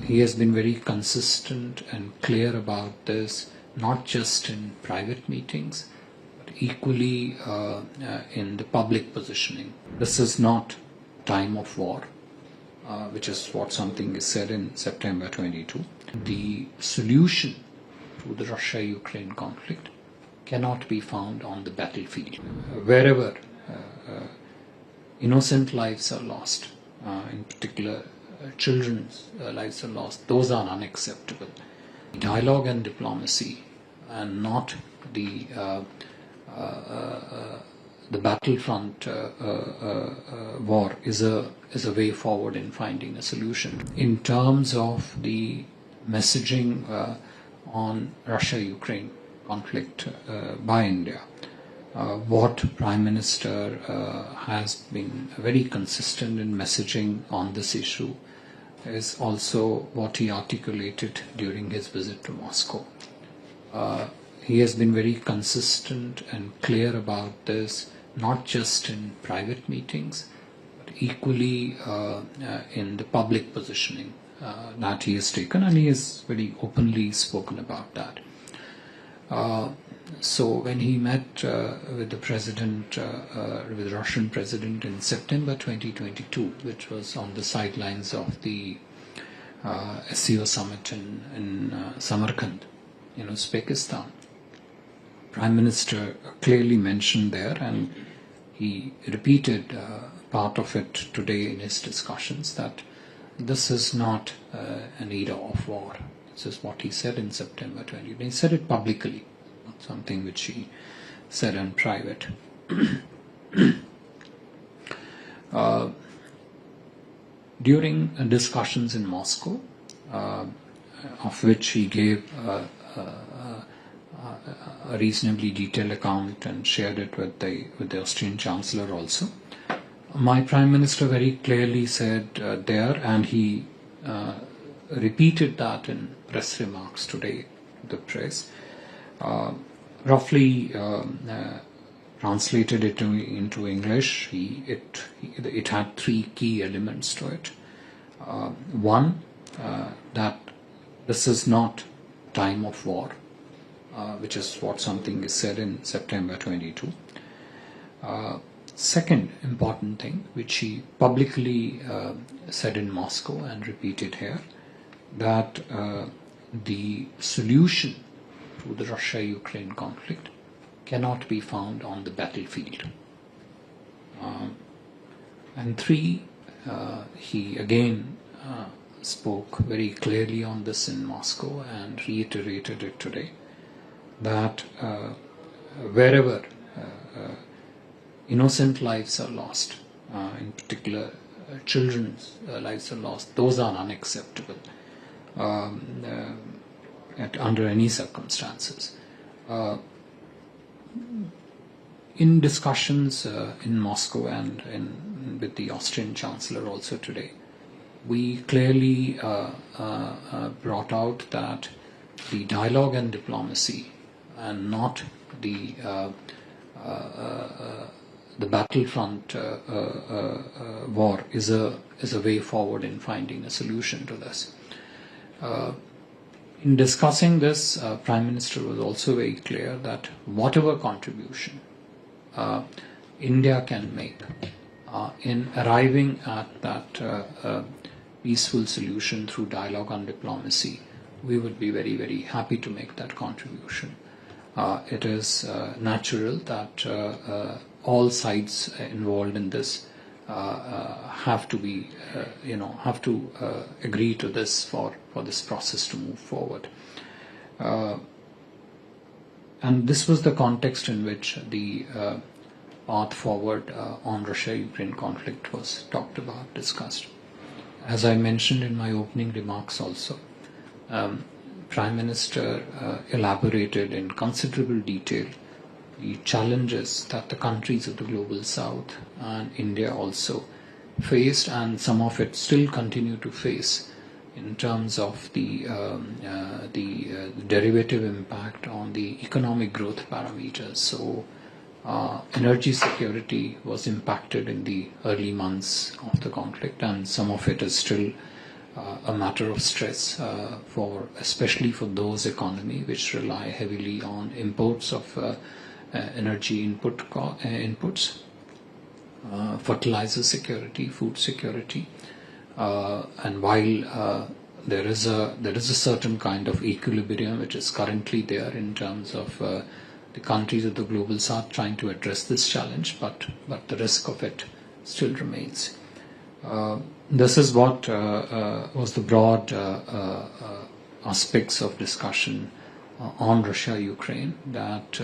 he has been very consistent and clear about this, not just in private meetings, but equally in the public positioning. This is not time of war, which is what something is said in September 22. The solution to the Russia-Ukraine conflict cannot be found on the battlefield. Wherever innocent lives are lost, in particular children's lives are lost, those are unacceptable. Dialogue and diplomacy, and not the battlefront war is a way forward in finding a solution. In terms of the messaging on Russia-Ukraine conflict by India, what Prime Minister has been very consistent in messaging on this issue is also what he articulated during his visit to Moscow. He has been very consistent and clear about this, not just in private meetings, but equally in the public positioning that he has taken, and he has very openly spoken about that. So when he met with the president, with the Russian president in September 2022, which was on the sidelines of the SCO summit in Samarkand in Uzbekistan, Prime Minister clearly mentioned there, and he repeated part of it today in his discussions, that this is not an era of war. This is what he said in September 20. He said it publicly, not something which he said in private. During discussions in Moscow, of which he gave a reasonably detailed account and shared it with the Austrian Chancellor also, my Prime Minister very clearly said there, and he repeated that in press remarks today to the press, roughly translated it into English. It had three key elements to it. One, that this is not time of war, which is what something is said in September 22. Second important thing, which he publicly said in Moscow and repeated here, that the solution to the Russia-Ukraine conflict cannot be found on the battlefield. And three, he again spoke very clearly on this in Moscow and reiterated it today, that wherever innocent lives are lost, in particular children's lives are lost, those are unacceptable under any circumstances. In discussions in Moscow and with the Austrian Chancellor also today, we clearly brought out that the dialogue and diplomacy, and not the battlefront war is a way forward in finding a solution to this. In discussing this, Prime Minister was also very clear that whatever contribution India can make in arriving at that peaceful solution through dialogue and diplomacy, we would be very, very happy to make that contribution. It is natural that all sides involved in this have to be, agree to this for this process to move forward. And this was the context in which the path forward on Russia-Ukraine conflict was talked about, discussed. As I mentioned in my opening remarks also, Prime Minister elaborated in considerable detail the challenges that the countries of the Global South and India also faced, and some of it still continue to face, in terms of the derivative impact on the economic growth parameters. So energy security was impacted in the early months of the conflict, and some of it is still a matter of stress especially for those economies which rely heavily on imports of energy inputs, fertilizer security, food security, and while there is a certain kind of equilibrium which is currently there in terms of the countries of the global south trying to address this challenge, but the risk of it still remains. This is what was the broad aspects of discussion on Russia-Ukraine, that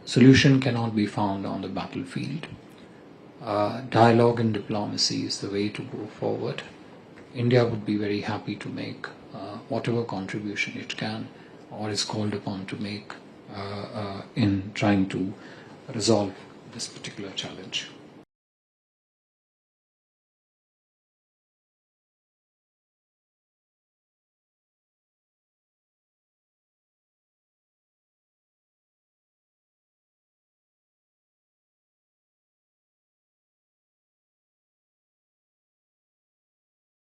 solution cannot be found on the battlefield. Dialogue and diplomacy is the way to go forward. India would be very happy to make whatever contribution it can or is called upon to make in trying to resolve this particular challenge.